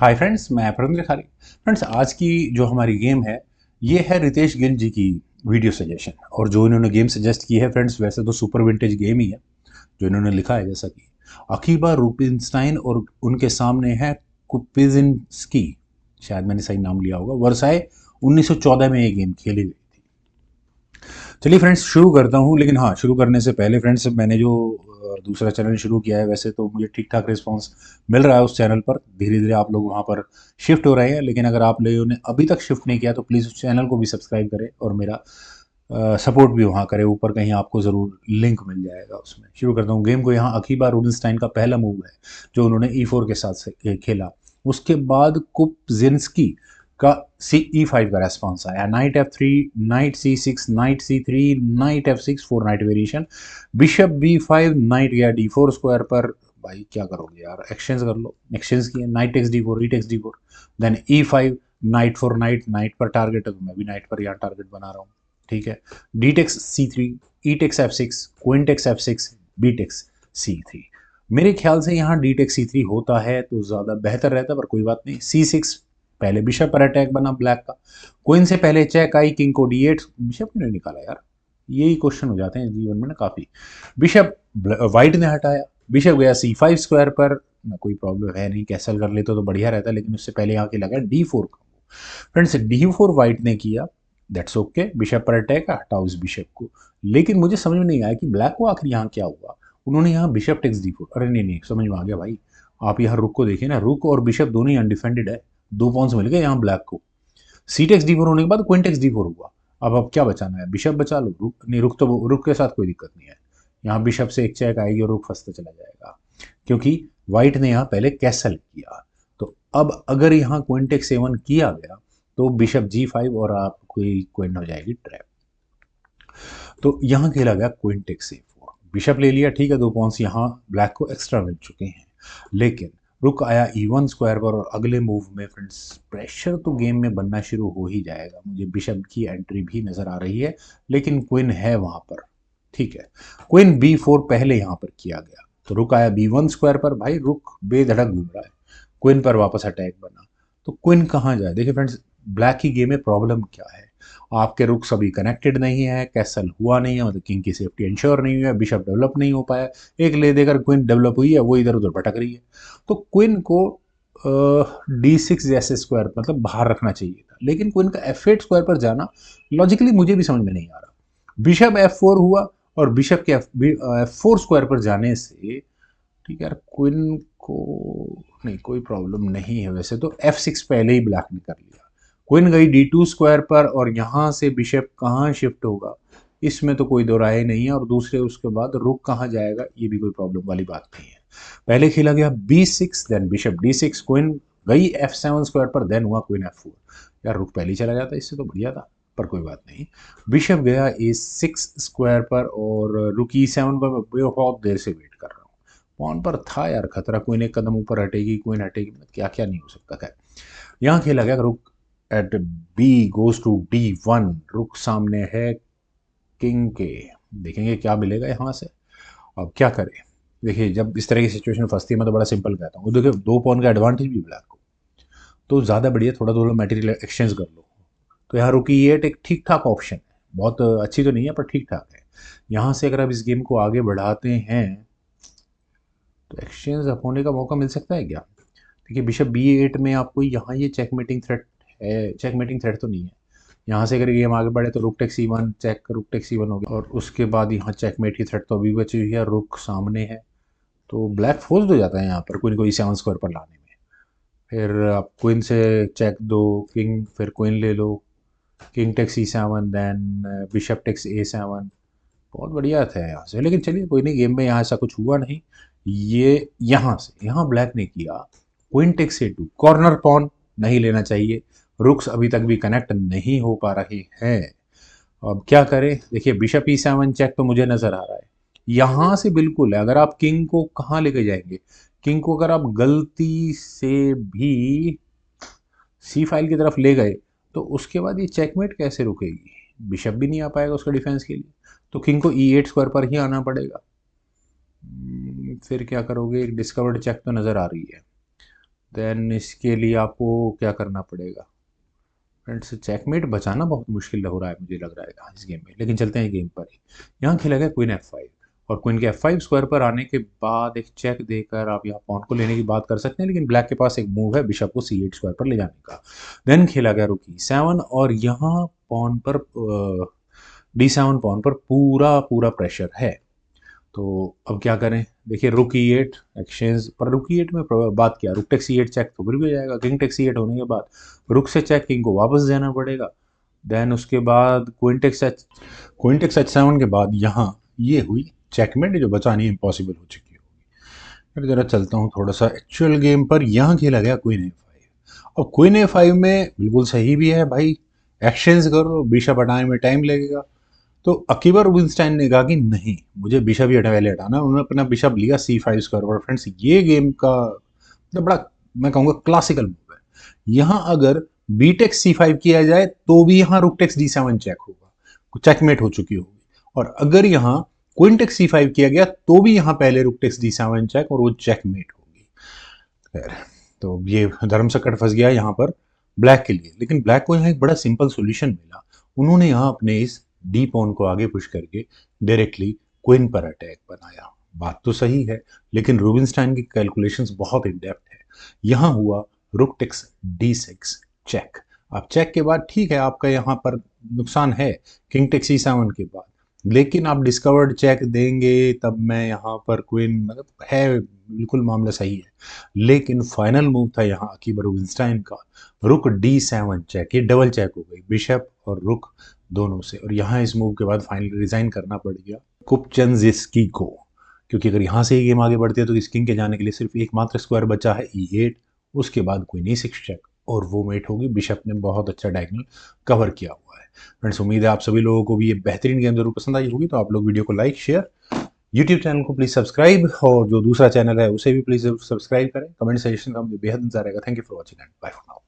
Hi friends, मैं प्रवीण खाली। Friends, आज की जो हमारी गेम है ये है रितेश गिल जी की वीडियो सजेशन। और जो इन्होंने गेम सजेस्ट की है फ्रेंड्स, वैसे तो सुपर विंटेज गेम ही है जो इन्होंने लिखा है, जैसा कि अकीबा रूबिनस्टाइन और उनके सामने है कुपिजिंस्की। शायद मैंने सही नाम लिया होगा। वर्साई 1914 में ये गेम खेली गई। चलिए फ्रेंड्स, शुरू करता हूँ। लेकिन हाँ, शुरू करने से पहले फ्रेंड्स, मैंने जो दूसरा चैनल शुरू किया है, वैसे तो मुझे ठीक ठाक रिस्पांस मिल रहा है उस चैनल पर। धीरे धीरे आप लोग वहाँ पर शिफ्ट हो रहे हैं, लेकिन अगर आप लोगों ने अभी तक शिफ्ट नहीं किया तो प्लीज़ उस चैनल को भी सब्सक्राइब करें और मेरा सपोर्ट भी वहाँ करें। ऊपर कहीं आपको ज़रूर लिंक मिल जाएगा उसमें। शुरू करता हूँ गेम को। यहाँ अकीबा रूबिनस्टाइन का पहला मूव है जो उन्होंने E4 के साथ खेला। उसके बाद कुपजिंस्की का E5 का रेस्पॉन्स आया। Night F3, night C6, night C3, night F6, 4 night variation, bishop B5, night गया D4 स्क्वायर पर। भाई क्या करोगे यार, एक्सचेंज कर लो। एक्सचेंज किया, knight takes D4, E takes D4, then E5, knight for knight. Knight पर टारगेट है तो मैं भी नाइट पर यहाँ टारगेट बना रहा हूँ। ठीक है, D takes C3, E takes F6, queen takes F6, B takes C3। मेरे ख्याल से यहाँ डी टेक्स C3 होता है तो ज़्यादा बेहतर रहता, पर कोई बात नहीं। C6, पहले बिशप पर अटैक बना ब्लैक का। क्वीन से पहले चेक आई, किंग को D8। बिशप क्यों नहीं निकाला यार, यही क्वेश्चन हो जाते हैं जीवन में ना काफ़ी। बिशप वाइट ने हटाया, बिशप गया C5 स्क्वायर पर। ना कोई प्रॉब्लम है नहीं, कैसल कर लेते तो बढ़िया रहता, लेकिन उससे पहले यहाँ के लगा D4 का। फ्रेंड्स, D4 वाइट ने किया, दैट्स ओके। बिशप पर अटैक, हटाओ इस बिशप को। लेकिन मुझे समझ में नहीं आया कि ब्लैक को आखिर यहाँ क्या हुआ। उन्होंने यहाँ बिशप टेक्स D4। अरे नहीं नहीं, समझ में आ गया भाई। आप यहाँ रुक को देखिए ना, रुक और बिशप दोनों ही अनडिफेंडेड है। 2 पॉइंट्स मिल गए यहाँ ब्लैक को। सी टेक्स D4 होने के बाद क्वीन टेक्स D4 हुआ। अब क्या बचाना है, बिशप बचा लो। रुक नहीं, रुक तो रुक के साथ कोई दिक्कत नहीं है। यहाँ बिशप से एक चेक आएगी और रुक फंसता चला जाएगा, क्योंकि व्हाइट ने यहाँ पहले कैसल किया। तो अब अगर यहाँ क्वीन टेक्स A1 किया गया तो बिशप G5 और आपकी क्वीन हो जाएगी ट्रैप। तो यहाँ खेला गया क्वीन टेक्स A4, बिशप ले लिया। ठीक है, 2 पॉइंट्स यहाँ ब्लैक को एक्स्ट्रा मिल चुके हैं। लेकिन रुक आया E1 स्क्वायर पर, और अगले मूव में फ्रेंड्स प्रेशर तो गेम में बनना शुरू हो ही जाएगा। मुझे बिशप की एंट्री भी नजर आ रही है, लेकिन क्वीन है वहां पर। ठीक है, क्वीन B4 पहले यहाँ पर किया गया, तो रुक आया B1 स्क्वायर पर। भाई रुक बेधड़क घूम रहा है, क्वीन पर वापस अटैक बना। तो क्वीन कहाँ जाए? देखिए फ्रेंड्स, ब्लैक की गेम में प्रॉब्लम क्या है, आपके रुक सभी कनेक्टेड नहीं है, कैसल हुआ नहीं है, मतलब किंग की सेफ्टी इंश्योर नहीं हुई है, बिशप डेवलप नहीं हो पाया। एक ले देकर क्वीन डेवलप हुई है, वो इधर उधर भटक रही है। तो क्वीन को D6 जैसे स्क्वायर मतलब बाहर रखना चाहिए था, लेकिन क्वीन का F8 स्क्वायर पर जाना लॉजिकली मुझे भी समझ में नहीं आ रहा। बिशप F4 हुआ, और बिशप के F4 स्क्वायर पर जाने से, ठीक है यार, क्वीन को नहीं, कोई प्रॉब्लम नहीं है वैसे तो। F6 पहले ही ब्लैक ने कर लिया, क्वीन गई D2 स्क्वायर पर, और यहाँ से बिशप कहाँ शिफ्ट होगा इसमें तो कोई दो राय नहीं है। और दूसरे उसके बाद रुक कहाँ जाएगा, ये भी कोई प्रॉब्लम वाली बात नहीं है। पहले खेला गया B6, then bishop D6, queen गई F7 स्क्वायर पर, देन हुआ क्वीन F4। यार रुक पहले ही चला जाता, इससे तो बढ़िया था, पर कोई बात नहीं। बिशप गया A6 स्क्वायर पर, और रुक E7 पर। मैं बहुत देर से वेट कर रहा हूँ। पॉन पर था यार खतरा, क्वीन एक कदम ऊपर हटेगी, क्वीन हटेगी, क्या क्या नहीं हो सकता। खैर, यहाँ खेला गया रुक eight B goes to D1। रुक सामने है किंग के, देखेंगे क्या मिलेगा यहाँ से। अब क्या करें? देखिए, जब इस तरह की सिचुएशन फंसती है, मैं तो बड़ा सिंपल कहता हूँ। देखिए, 2 पॉन का एडवांटेज भी ब्लैक को, तो ज़्यादा बढ़िया थोड़ा थोड़ा मटेरियल एक्सचेंज कर लो। तो यहाँ रुकी E8 एक ठीक ठाक ऑप्शन है, बहुत अच्छी तो नहीं है पर ठीक ठाक है। यहाँ से अगर आप इस गेम को आगे बढ़ाते हैं तो एक्सचेंज होने का मौका मिल सकता है क्या? देखिए, बिशप B8 में आपको यहाँ ये चेकमेटिंग थ्रेट है। चेकमेटिंग थ्रेट तो नहीं है। यहाँ से अगर गेम आगे बढ़े तो रुक टेक C1 चेक, रुक टेक C1 हो गया, और उसके बाद यहाँ चेकमेट की थ्रेट तो अभी बची हुई है, रुक सामने है। तो ब्लैक फोर्स हो जाता है यहाँ पर क्वीन को E7 स्क्वायर पर लाने में। फिर आप क्वीन से चेक दो, किंग, फिर क्वीन ले लो, king takes E7, then bishop takes A7। बहुत बढ़िया था यहाँ से, लेकिन चलिए कोई नहीं, गेम में यहाँ ऐसा कुछ हुआ नहीं। ये यहाँ से यहाँ ब्लैक ने किया queen takes A2, corner pawn नहीं लेना चाहिए। रुक्स अभी तक भी कनेक्ट नहीं हो पा रहे हैं। अब क्या करें? देखिए, बिशप E7 चेक तो मुझे नजर आ रहा है यहाँ से बिल्कुल है। अगर आप किंग को कहाँ लेके जाएंगे? किंग को अगर आप गलती से भी सी फाइल की तरफ ले गए तो उसके बाद ये चेकमेट कैसे रुकेगी? बिशप भी नहीं आ पाएगा उसका डिफेंस के लिए, तो किंग को E8 स्क्वायर पर ही आना पड़ेगा। फिर क्या करोगे? एक डिस्कवर्ड चेक तो नजर आ रही है। देन इसके लिए आपको क्या करना पड़ेगा फ्रेंड्स, चेकमेट बचाना बहुत मुश्किल हो रहा है मुझे लग रहा है इस गेम में, लेकिन चलते हैं गेम पर ही। यहाँ खेला गया क्वीन F5, और क्वीन के F5 स्क्वायर पर आने के बाद एक चेक देकर आप यहाँ पॉन को लेने की बात कर सकते हैं, लेकिन ब्लैक के पास एक मूव है बिशप को C8 स्क्वायर पर ले जाने का। देन खेला गया रुक E7, और यहाँ पॉन पर D7 पॉन पर पूरा पूरा प्रेशर है। तो अब क्या करें, देखिए रुक E8 एक्सचेंज पर, रुक E8 में बात किया, रुक टेक C8 चेक तो फिर भी हो जाएगा, किंग टेक C8 होने के बाद रुक से चेक, किंग को वापस देना पड़ेगा। देन उसके बाद क्वीन टेक H7 के बाद यहाँ ये हुई चेकमेट, जो बचानी इम्पॉसिबल हो चुकी होगी। फिर जरा चलता हूँ थोड़ा सा एक्चुअल गेम पर। यहाँ खेला गया क्वीन A5, और क्वीन A5 में बिल्कुल सही भी है भाई, एक्सचेंज करो, बिशप हटाने में टाइम लगेगा। तो अकीबर रुबिनस्टाइन ने कहा कि नहीं, मुझे बिशप ही पहले हटाना। उन्होंने अपना बिशप लिया C5 स्क्वायर पर। फ्रेंड्स, ये गेम का मतलब बड़ा, मैं कहूँगा क्लासिकल मूव है। यहाँ अगर बी टेक C5 किया जाए तो भी यहाँ रुक टेक्स D7 चेक होगा, चेकमेट हो चुकी होगी। और अगर यहाँ क्वीन टेक C5 किया गया तो भी यहाँ पहले रुक टेक्स D7 चेक, और वो चेकमेट होगी। खैर, तो ये धर्म संकट फंस गया यहाँ पर ब्लैक के लिए, लेकिन ब्लैक को यहाँ एक बड़ा सिंपल सोल्यूशन मिला। उन्होंने यहाँ अपने इस डी पॉन को आगे पुश करके डायरेक्टली क्वीन पर अटैक बनाया। बात तो सही है, लेकिन रूबिनस्टाइन की कैलकुलेशंस बहुत इन डेप्थ है। यहाँ हुआ रुक टेक्स D6 चेक। अब चेक के बाद ठीक है, आपका यहाँ पर नुकसान है किंग टेक C7 के बाद, लेकिन आप डिस्कवर्ड चेक देंगे तब मैं यहाँ पर क्वीन, मतलब है बिल्कुल मामला सही है। लेकिन फाइनल मूव था यहाँ अकीबर रुबिनस्टाइन का, रुक D7 चेक। ये डबल चेक हो गई बिशप और रुक दोनों से, और यहाँ इस मूव के बाद फाइनली रिजाइन करना पड़ गया कुपचनजिस्की को, क्योंकि अगर यहाँ से ही गेम आगे बढ़ती है तो इस किंग के जाने के लिए सिर्फ एकमात्र स्क्वायर बचा है E8, उसके बाद क्वीन E6 चेक, और वो मेट होगी। बिशप ने बहुत अच्छा डायगोनल कवर किया हुआ है। फ्रेंड्स, उम्मीद है आप सभी लोगों को भी ये बेहतरीन गेम जरूर पसंद आई होगी। तो आप लोग वीडियो को लाइक, शेयर, यूट्यूब चैनल को प्लीज सब्सक्राइब, और जो दूसरा चैनल है उसे भी प्लीज सब्सक्राइब करें। कमेंट सजेशन का मुझे बेहद इंतजार रहेगा। Thank you for watching and bye for now.